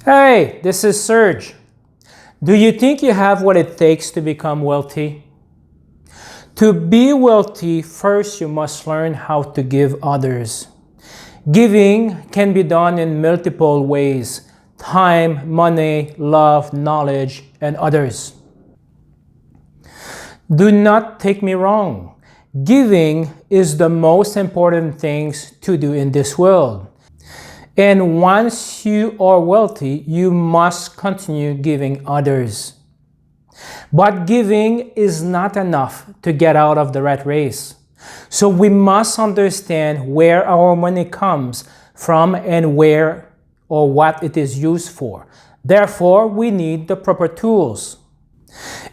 Hey, this is Serge. Do you think you have what it takes to become wealthy? To be wealthy, first you must learn how to give others. Giving can be done in multiple ways: time, money, love, knowledge, and others. Do not take me wrong. Giving is the most important things to do in this world. And once you are wealthy, you must continue giving others. But giving is not enough to get out of the rat race. So we must understand where our money comes from and where or what it is used for. Therefore, we need the proper tools.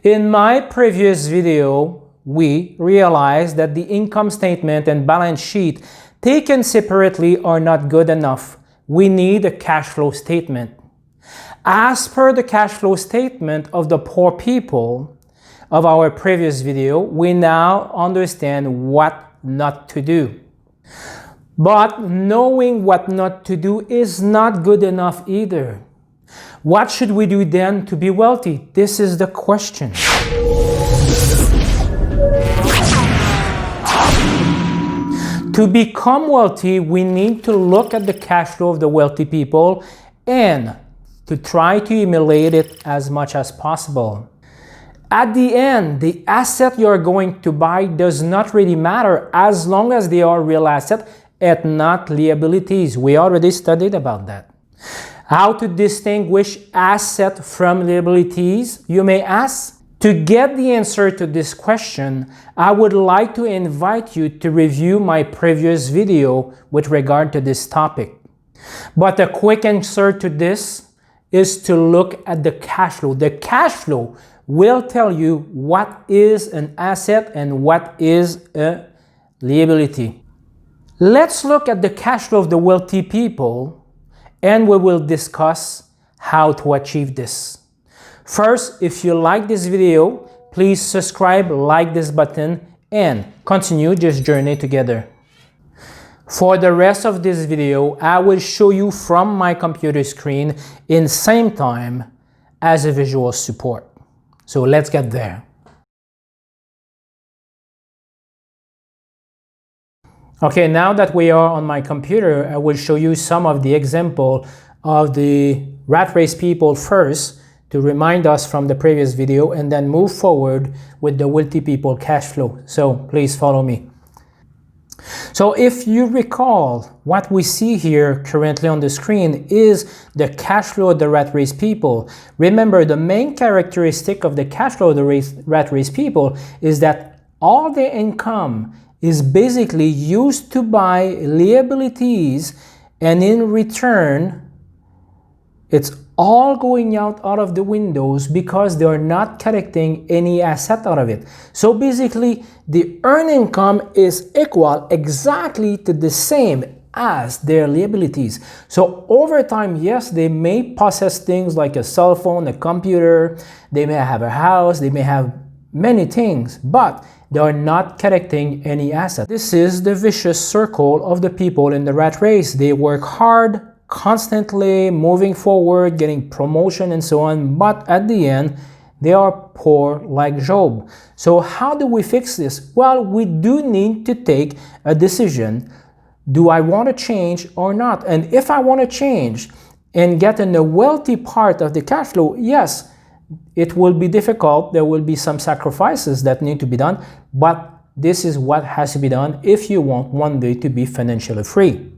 In my previous video, we realized that the income statement and balance sheet taken separately are not good enough. We need a cash flow statement. As per the cash flow statement of the poor people of our previous video, we now understand what not to do. But knowing what not to do is not good enough either. What should we do then to be wealthy? This is the question. To become wealthy, we need to look at the cash flow of the wealthy people and to try to emulate it as much as possible. At the end, the asset you are going to buy does not really matter as long as they are real assets and not liabilities. We already studied about that. How to distinguish asset from liabilities, you may ask? To get the answer to this question, I would like to invite you to review my previous video with regard to this topic. But a quick answer to this is to look at the cash flow. The cash flow will tell you what is an asset and what is a liability. Let's look at the cash flow of the wealthy people and we will discuss how to achieve this. First, if you like this video, please subscribe, like this button, and continue this journey together. For the rest of this video, I will show you from my computer screen in same time as a visual support. So let's get there. Okay, now that we are on my computer, I will show you some of the example of the rat race people first, to remind us from the previous video, and then move forward with the wealthy people cash flow. So please follow me. So if you recall, what we see here currently on the screen is the cash flow of the rat race people. Remember, the main characteristic of the cash flow of the rat race people is that all their income is basically used to buy liabilities, and in return, it's all going out of the windows because they are not collecting any asset out of it. So basically, the earned income is equal exactly to the same as their liabilities. So over time, yes, they may possess things like a cell phone, a computer, they may have a house, they may have many things, but they are not collecting any asset. This is the vicious circle of the people in the rat race. They work hard, constantly moving forward, getting promotion and so on, but at the end they are poor like Job. So how do we fix this? Well, we do need to take a decision. Do I want to change or not? And if I want to change and get in the wealthy part of the cash flow, yes, it will be difficult. There will be some sacrifices that need to be done, but this is what has to be done if you want one day to be financially free.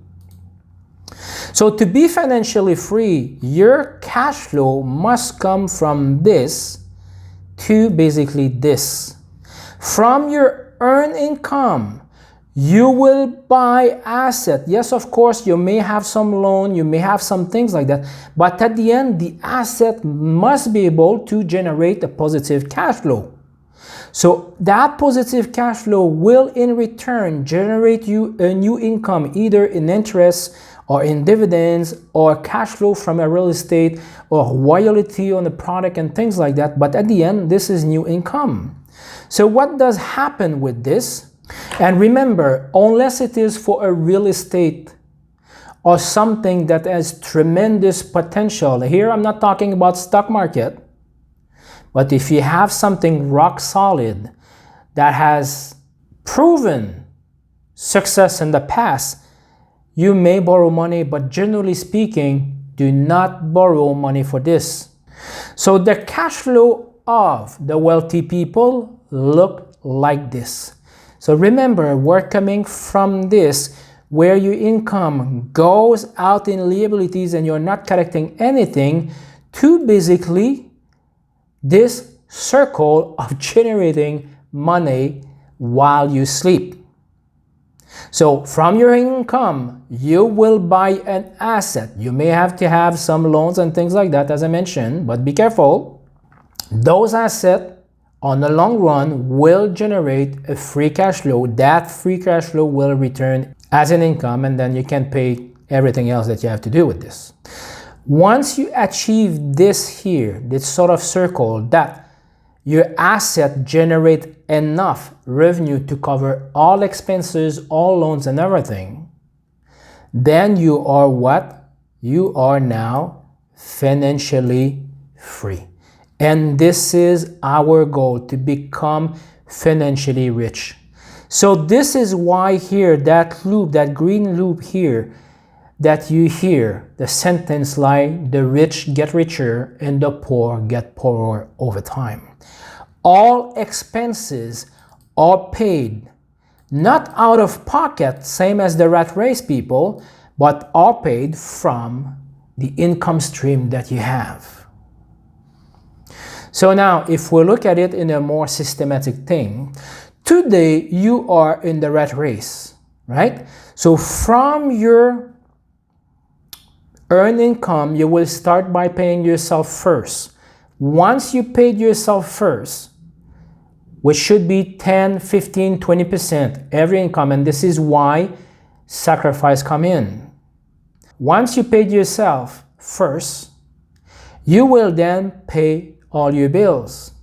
So to be financially free, your cash flow must come from this to basically this. From your earned income, you will buy asset. Yes, of course, you may have some loan, you may have some things like that, but at the end, the asset must be able to generate a positive cash flow. So that positive cash flow will in return generate you a new income, either in interest or in dividends or cash flow from a real estate or royalty on the product and things like that. But at the end, this is new income. So what does happen with this? And remember, unless it is for a real estate or something that has tremendous potential. Here I'm not talking about stock market, but if you have something rock solid that has proven success in the past, you may borrow money, but generally speaking, do not borrow money for this. So the cash flow of the wealthy people look like this. So remember, we're coming from this where your income goes out in liabilities and you're not collecting anything, to basically this circle of generating money while you sleep. So from your income, you will buy an asset. You may have to have some loans and things like that, as I mentioned, but be careful. Those assets on the long run will generate a free cash flow. That free cash flow will return as an income, and then you can pay everything else that you have to do with this. Once you achieve this here, this sort of circle, that your asset generate enough revenue to cover all expenses, all loans and everything, then you are what? You are now financially free. And this is our goal, to become financially rich. So this is why here, that loop, that green loop here, that you hear the sentence like the rich get richer and the poor get poorer over time. All expenses are paid, not out of pocket, same as the rat race people, but are paid from the income stream that you have. So now, if we look at it in a more systematic thing, today you are in the rat race, right? So from your earned income, you will start by paying yourself first. Once you paid yourself first, which should be 10, 15, 20% every income, and this is why sacrifice come in. Once you paid yourself first, you will then pay all your bills.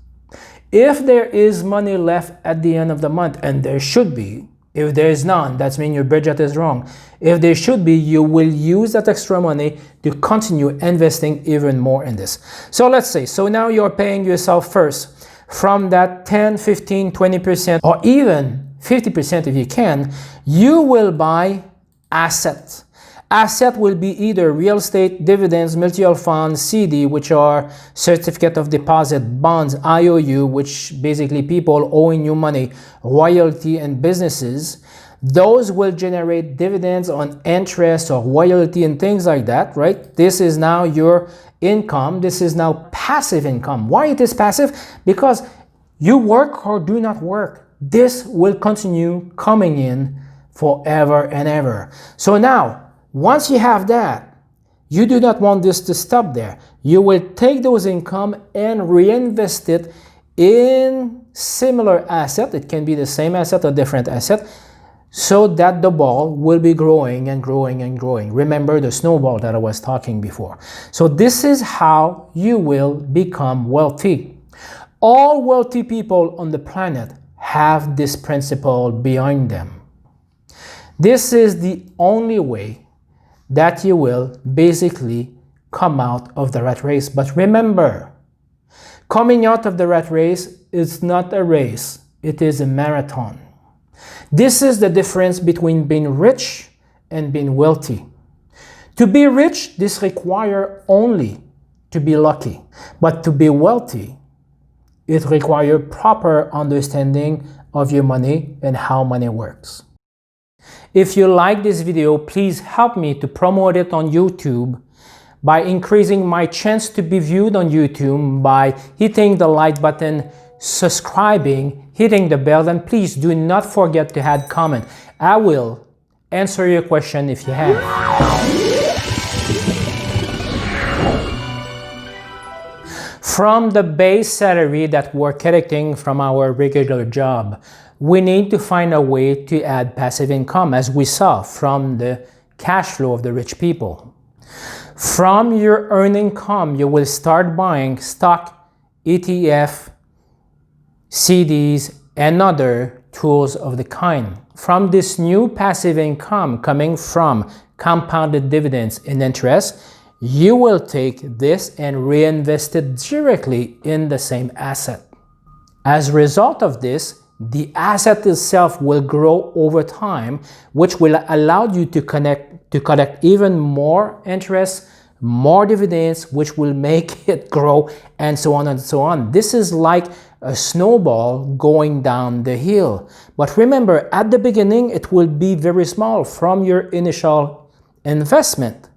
If there is money left at the end of the month, and there should be, if there is none, that means your budget is wrong. If there should be, you will use that extra money to continue investing even more in this. So let's say, so now you're paying yourself first. From that 10, 15, 20%, or even 50% if you can, you will buy assets. Asset will be either real estate, dividends, mutual funds, CD, which are certificate of deposit, bonds, IOU, which basically people owing you money, royalty, and businesses. Those will generate dividends on interest or royalty and things like that, right? This is now your income. This is now passive income. Why it is passive? Because you work or do not work, this will continue coming in forever and ever. So now, once you have that, you do not want this to stop there. You will take those income and reinvest it in similar asset. It can be the same asset or different asset, so that the ball will be growing and growing and growing. Remember the snowball that I was talking before. So this is how you will become wealthy. All wealthy people on the planet have this principle behind them. This is the only way that you will basically come out of the rat race. But remember, coming out of the rat race is not a race, it is a marathon. This is the difference between being rich and being wealthy. To be rich, this requires only to be lucky. But to be wealthy, it requires proper understanding of your money and how money works. If you like this video, please help me to promote it on YouTube by increasing my chance to be viewed on YouTube by hitting the like button, subscribing, hitting the bell, and please do not forget to add comment. I will answer your question if you have. From the base salary that we're collecting from our regular job, we need to find a way to add passive income, as we saw from the cash flow of the rich people. From your earned income, you will start buying stock, ETF, CDs, and other tools of the kind. from this new passive income coming from compounded dividends and interest, you will take this and reinvest it directly in the same asset. As a result of this, the asset itself will grow over time, which will allow you to collect even more interest, more dividends, which will make it grow, and so on and so on. This is like a snowball going down the hill. But remember, at the beginning, it will be very small from your initial investment.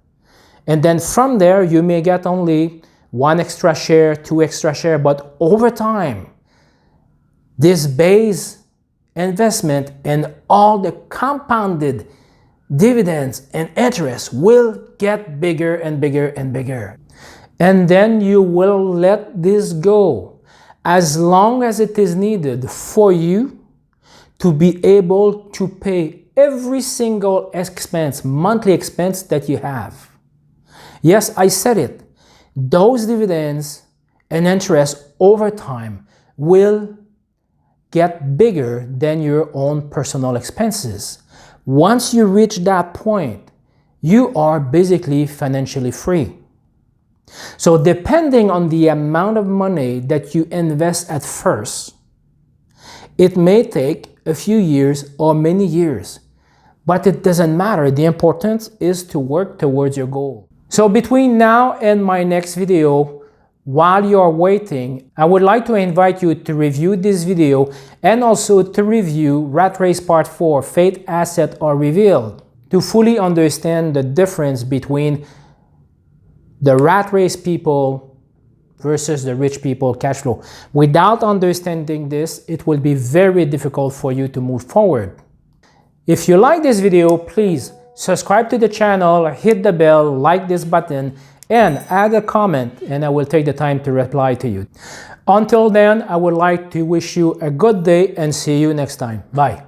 And then from there, you may get only 1 extra share, 2 extra share, but over time, this base investment and all the compounded dividends and interest will get bigger and bigger and bigger. And then you will let this go as long as it is needed for you to be able to pay every single expense, monthly expense that you have. Yes, I said it. Those dividends and interest over time will get bigger than your own personal expenses. Once you reach that point, you are basically financially free. So depending on the amount of money that you invest at first, it may take a few years or many years, but it doesn't matter. The importance is to work towards your goal. So between now and my next video, while you are waiting, I would like to invite you to review this video and also to review Rat Race Part 4, Fate, Asset are Revealed, to fully understand the difference between the rat race people versus the rich people cash flow. Without understanding this, it will be very difficult for you to move forward. If you like this video, please subscribe to the channel, hit the bell, like this button, and add a comment, and I will take the time to reply to you. Until then, I would like to wish you a good day and see you next time. Bye.